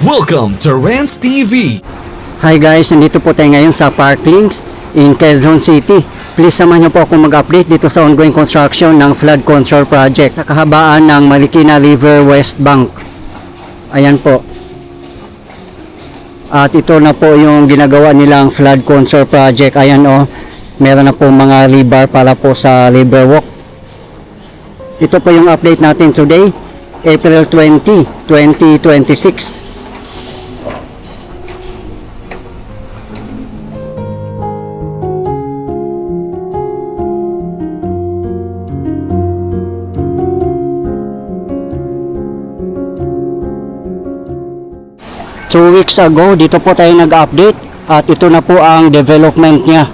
Welcome to Rants TV. Hi guys, nandito po tayo ngayon sa Parklinks in Quezon City. Please samahan niyo po ako mag-update dito sa ongoing construction ng flood control project sa kahabaan ng Marikina River West Bank. Ayan po. At ito na po yung ginagawa nilang flood control project. Ayan o, meron na po mga rebar para po sa river walk. Ito po yung update natin today, April 20, 2026. 2 weeks ago, dito po tayo nag-update at ito na po ang development niya.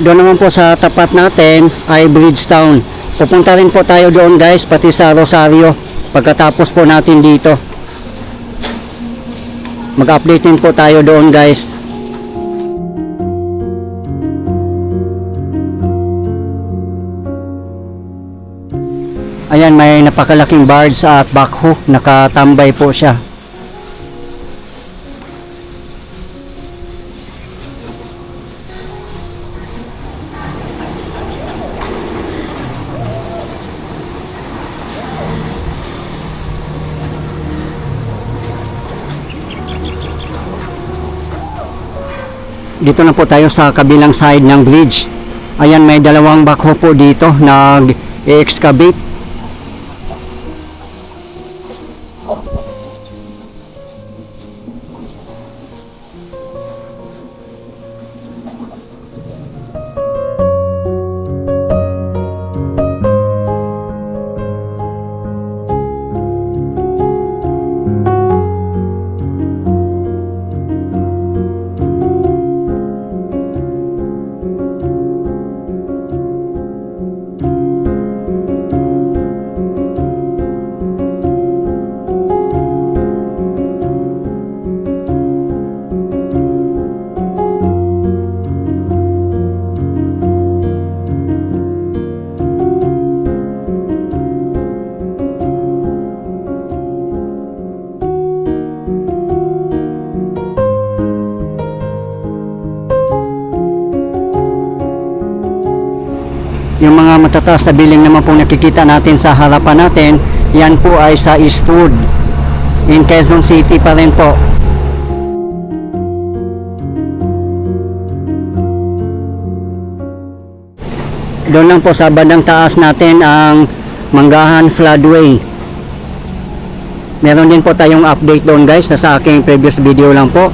Doon naman po sa tapat natin ay Bridgetown. Pupunta rin po tayo doon guys, pati sa Rosario pagkatapos po natin dito. Mag-update din po tayo doon guys. Ayan, may napakalaking barge at backhoe, nakatambay po siya. Dito na po tayo sa kabilang side ng bridge. Ayan, may dalawang backhoe po dito nag-excavate. Yung mga matataas na building naman po nakikita natin sa harapan natin, yan po ay sa Eastwood in Quezon City pa rin po. Doon lang po sa bandang taas natin ang Manggahan Floodway. Meron din po tayong update doon guys, na sa aking previous video lang po.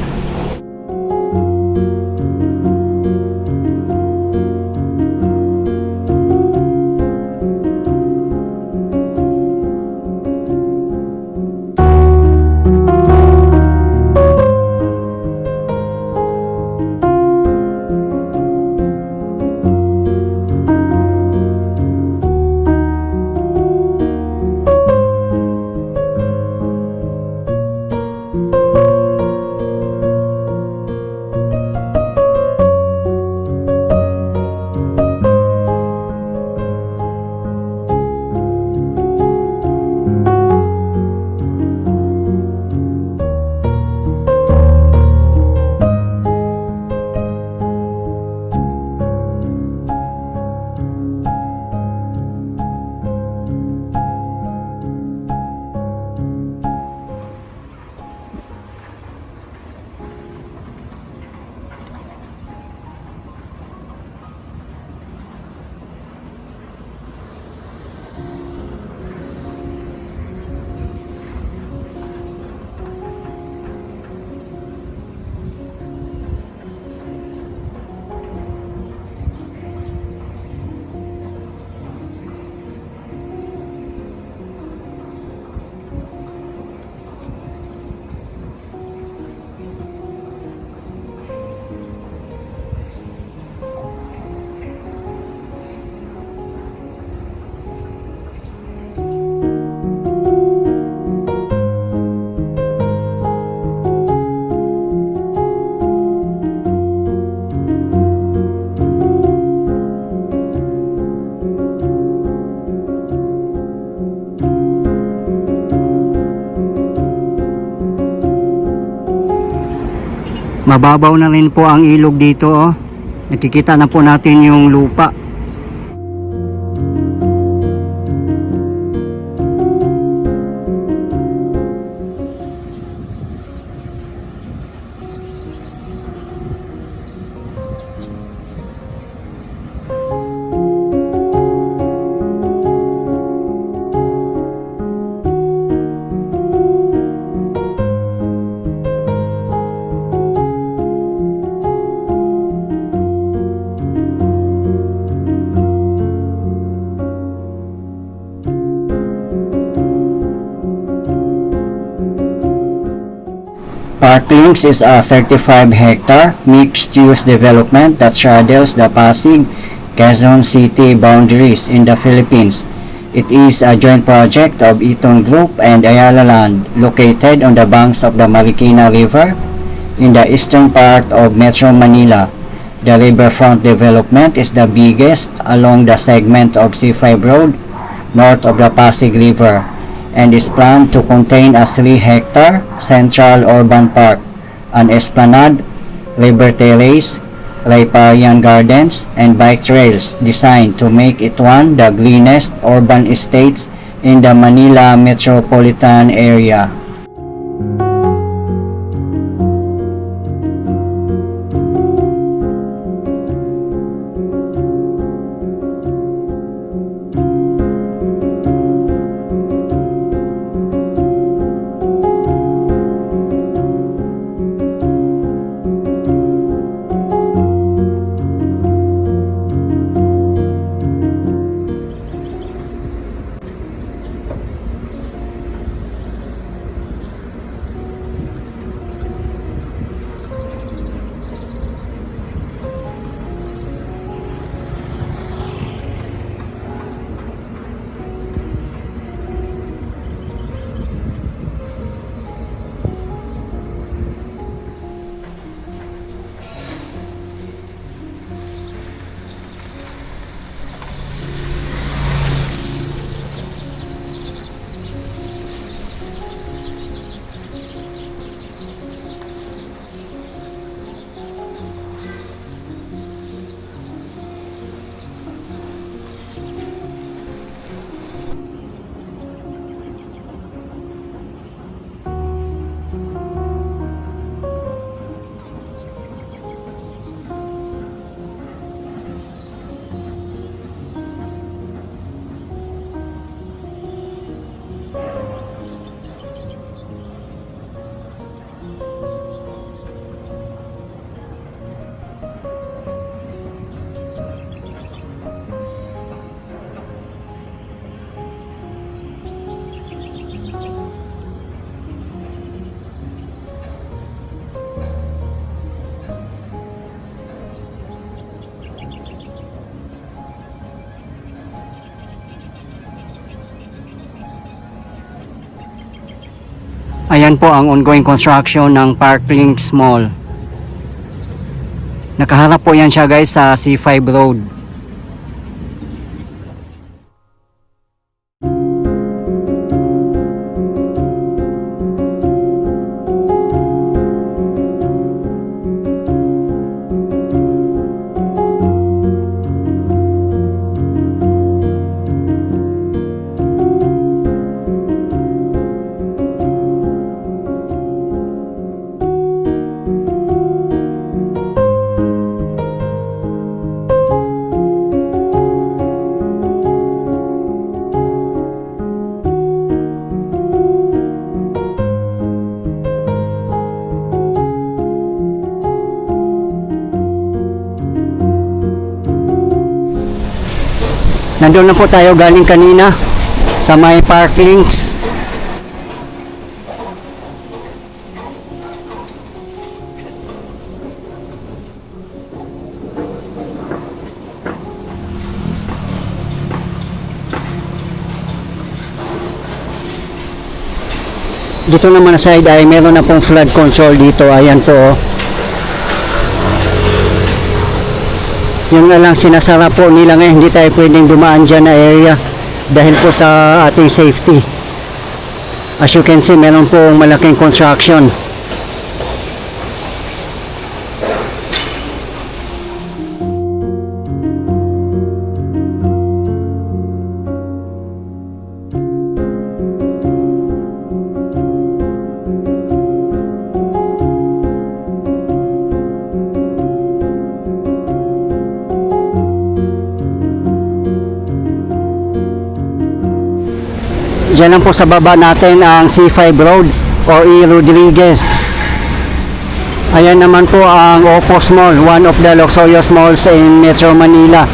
Mababaw na rin po ang ilog dito, oh. Nakikita na po natin yung lupa. Parklinks is a 35-hectare mixed-use development that straddles the Pasig, Quezon City boundaries in the Philippines. It is a joint project of Eton Group and Ayala Land, located on the banks of the Marikina River in the eastern part of Metro Manila. The riverfront development is the biggest along the segment of C5 Road north of the Pasig River, and is planned to contain a 3-hectare central urban park, an esplanade, river terrace, riparian gardens, and bike trails designed to make it one of the greenest urban estates in the Manila metropolitan area. Ayan po ang ongoing construction ng Parklinks Mall. Nakaharap po yan siya guys sa C5 Road. Nandun na po tayo galing kanina sa may Parklinks. Dito naman sa side ay meron na pong flood control dito. Ayan po, oh. Yung na lang sinasara po nila ngayon, hindi tayo pwedeng dumaan dyan na area dahil po sa ating safety. As you can see, meron po malaking construction. Diyan lang po sa baba natin ang C5 Road o E. Rodriguez. Ayan naman po ang Opus Mall, one of the luxurious malls in Metro Manila.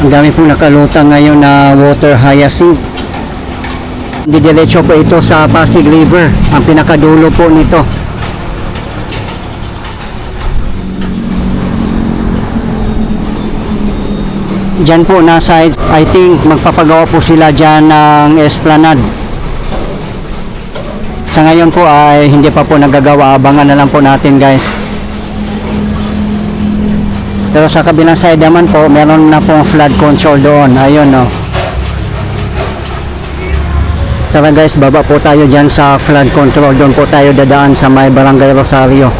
Ang dami pong nakalutang ngayon na water hyacinth. Didiretso po ito sa Pasig River, ang pinakadulo po nito. Diyan po nasa, I think magpapagawa po sila dyan ng esplanade. Sa ngayon po ay hindi pa po nagagawa, abangan na lang po natin guys. Pero sa kabilang side naman po, meron na pong flood control doon. Ayun, no. Tara guys, baba po tayo dyan sa flood control. Doon po tayo dadaan sa may Barangay Rosario.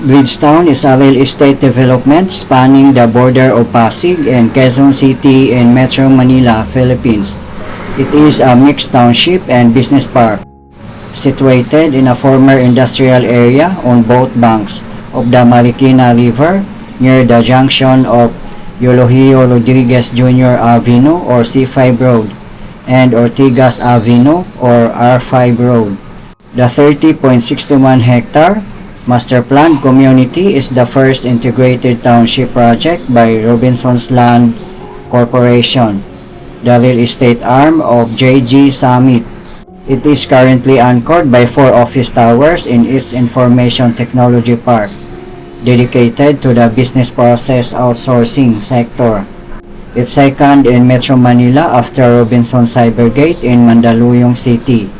Bridgetown is a real estate development spanning the border of Pasig and Quezon City in Metro Manila, Philippines. It is a mixed township and business park, situated in a former industrial area on both banks of the Marikina River near the junction of Eulogio Rodriguez Jr. Avenue or C5 Road and Ortigas Avenue or R5 Road. The 30.61 hectare master planned community is the first integrated township project by Robinson's Land Corporation, the real estate arm of JG Summit. It is currently anchored by 4 office towers in its information technology park, dedicated to the business process outsourcing sector. It's second in Metro Manila after Robinson Cybergate in Mandaluyong City.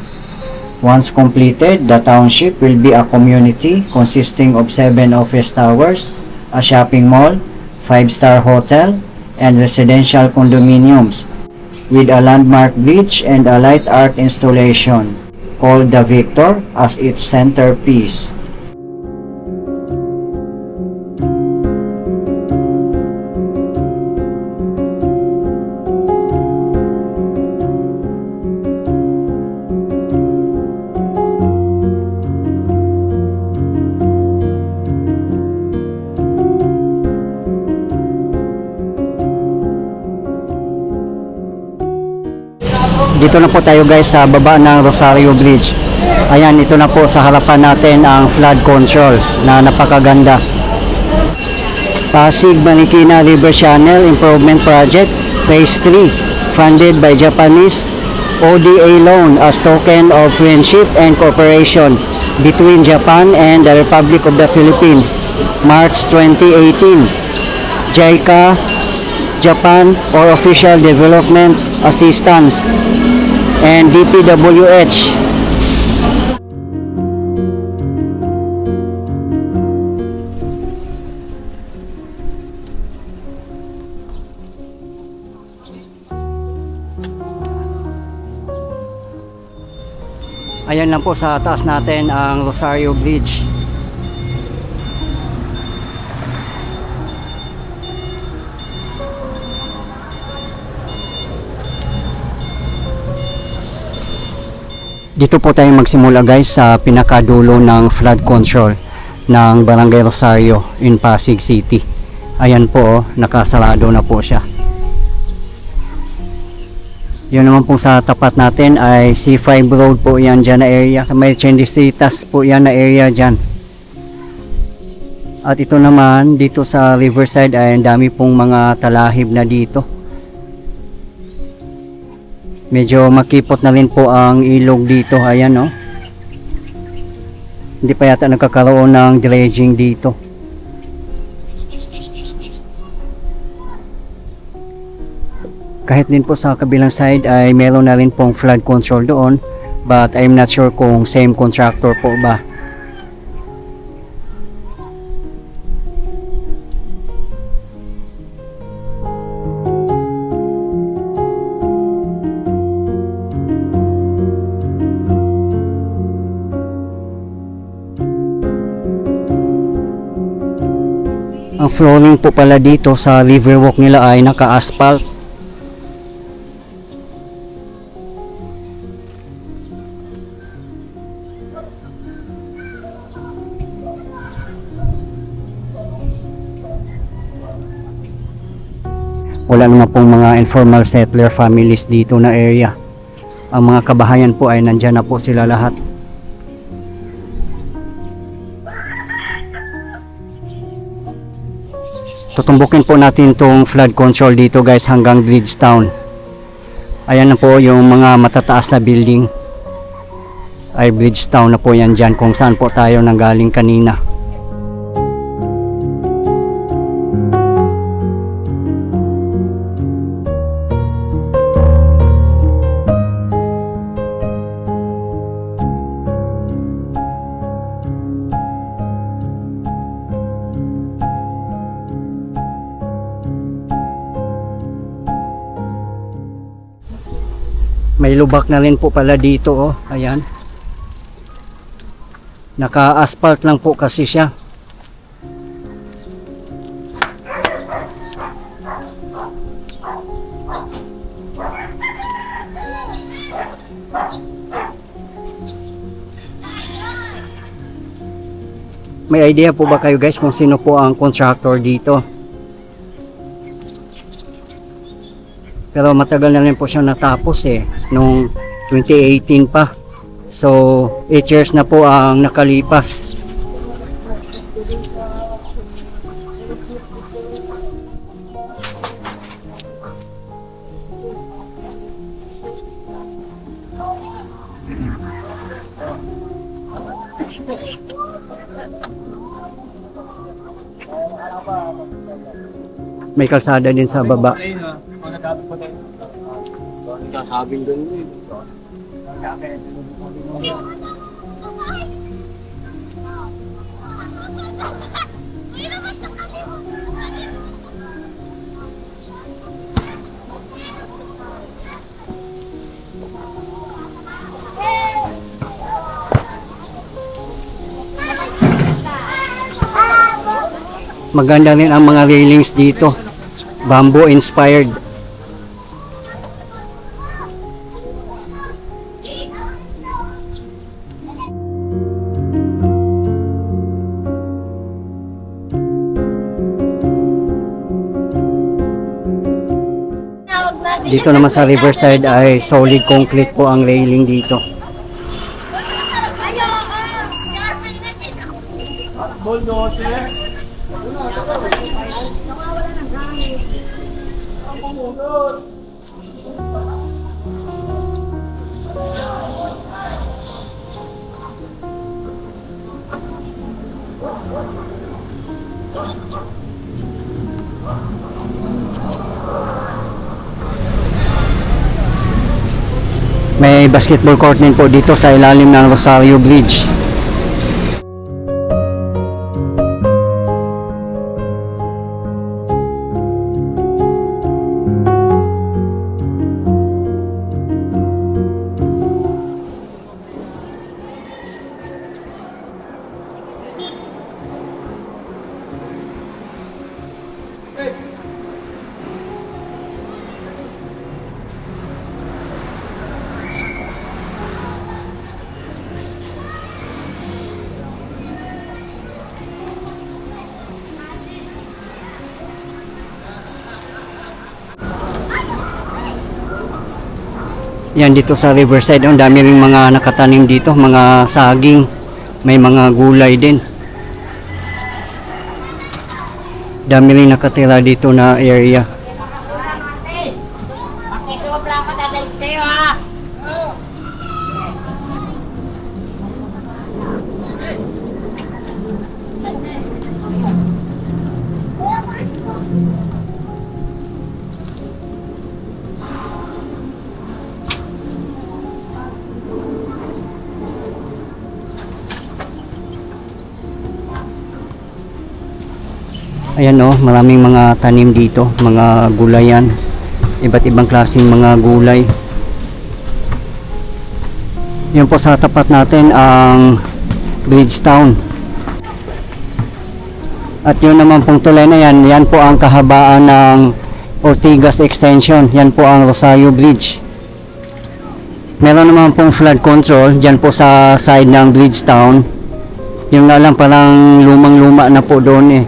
Once completed, the township will be a community consisting of 7 office towers, a shopping mall, 5-star hotel, and residential condominiums, with a landmark bridge and a light art installation called the Victor as its centerpiece. Dito na po tayo guys sa baba ng Rosario Bridge. Ayan, ito na po sa harapan natin ang flood control na napakaganda. Pasig Marikina River Channel Improvement Project Phase 3, funded by Japanese ODA loan as token of friendship and cooperation between Japan and the Republic of the Philippines, March 2018. JICA, Japan or Official Development Assistance, and DPWH. Ayan lang po sa taas natin ang Rosario Bridge. Dito po tayo magsimula guys sa pinakadulo ng flood control ng Barangay Rosario in Pasig City. Ayan po, nakasarado na po siya. Yun naman po sa tapat natin ay C5 Road po yan dyan na area. Sa may Chendisitas po yan na area dyan. At ito naman dito sa Riverside ay ang dami pong mga talahib na dito. Medyo makipot na rin po ang ilog dito. Ayan no. Hindi pa yata nagkakaroon ng dredging dito. Kahit din po sa kabilang side ay meron na rin pong flood control doon. But I'm not sure kung same contractor po ba. Ang flooring po pala dito sa riverwalk nila ay naka-asphalt. Wala naman pong mga informal settler families dito na area. Ang mga kabahayan po ay nandyan na po sila lahat. Tutumbukin po natin tong flood control dito guys hanggang Bridgetown. Ayan na po yung mga matataas na building. Ay Bridgetown na po yan dyan kung saan po tayo nanggaling kanina. May lubak na rin po pala dito oh. Ayan. Naka-asphalt lang po kasi siya. May idea po ba kayo guys kung sino po ang contractor dito? Pero matagal na rin po siya natapos nung 2018 pa. So 8 years na po ang nakalipas. May kalsada din sa baba. Sabing doon eh. Maganda rin ang mga railings dito. Bamboo inspired. Dito naman sa Riverside ay solid concrete po ang railing dito. May basketball court din po dito sa ilalim ng Rosario Bridge. Yan dito sa Riverside, ang dami ring mga nakatanim dito, mga saging, may mga gulay din. Dami ring nakatira dito na area. Pakisobra ka dadalhin sa'yo ha. Ayan oh, maraming mga tanim dito, mga gulayan, iba't ibang klaseng mga gulay. Yun po sa tapat natin ang Bridgetown. At yun naman pong tulay na yan, yan po ang kahabaan ng Ortigas Extension, yan po ang Rosario Bridge. Meron naman pong flood control dyan po sa side ng Bridgetown. Yung nga lang parang lumang-luma na po doon eh.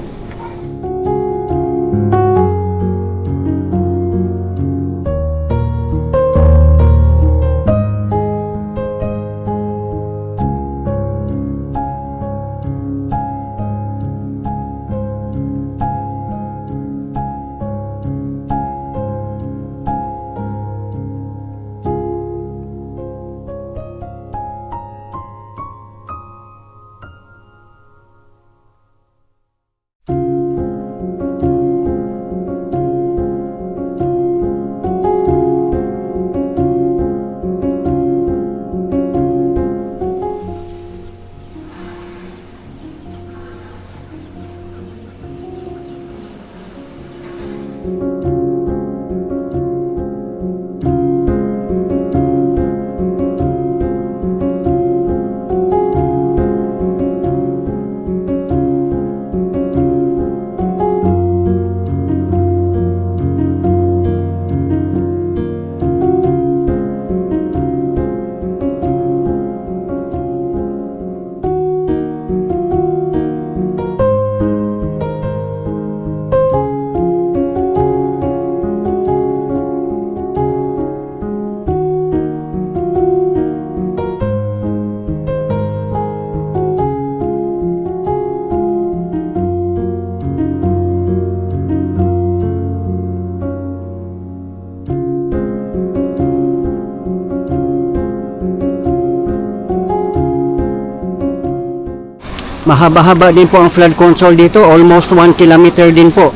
Mahaba-haba din po ang flood control dito, almost 1 kilometer din po.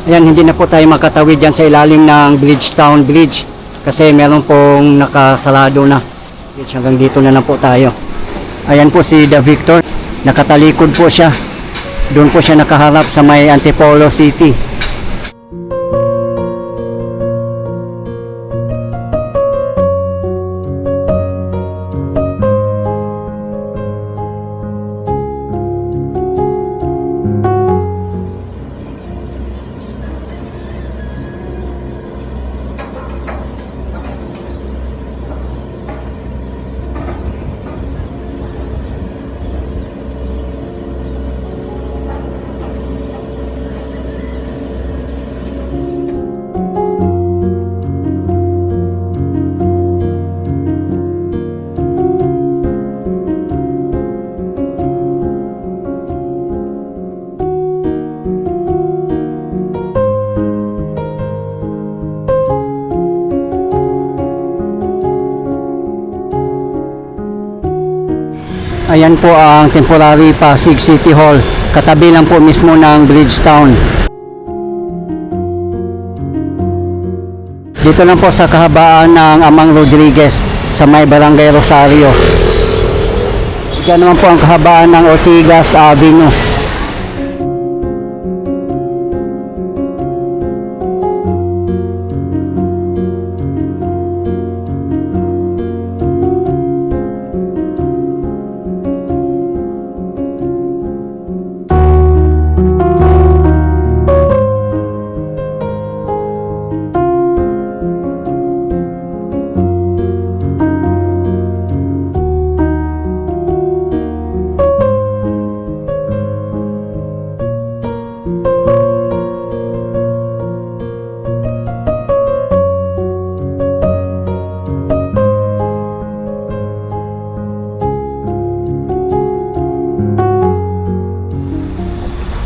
Ayan, hindi na po tayo makatawid dyan sa ilalim ng Bridgetown Bridge kasi meron pong nakasalado na. Hanggang dito na lang po tayo. Ayan po si The Victor, nakatalikod po siya. Doon po siya nakaharap sa may Antipolo City. Ayan po ang temporary Pasig City Hall. Katabi lang po mismo ng Bridgetown. Dito lang po sa kahabaan ng Amang Rodriguez sa may Barangay Rosario. Diyan naman po ang kahabaan ng Ortigas Avenue.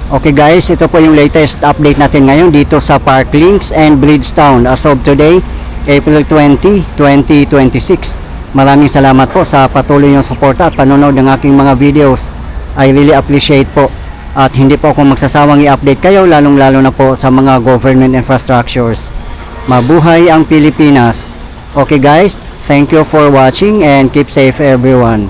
Okay guys, ito po yung latest update natin ngayon dito sa Parklinks and Bridgetown as of today, April 20, 2026. Maraming salamat po sa patuloy yung suporta at panonood ng aking mga videos. I really appreciate po. At hindi po ako magsasawang i-update kayo lalong-lalo na po sa mga government infrastructures. Mabuhay ang Pilipinas. Okay guys, thank you for watching and keep safe everyone.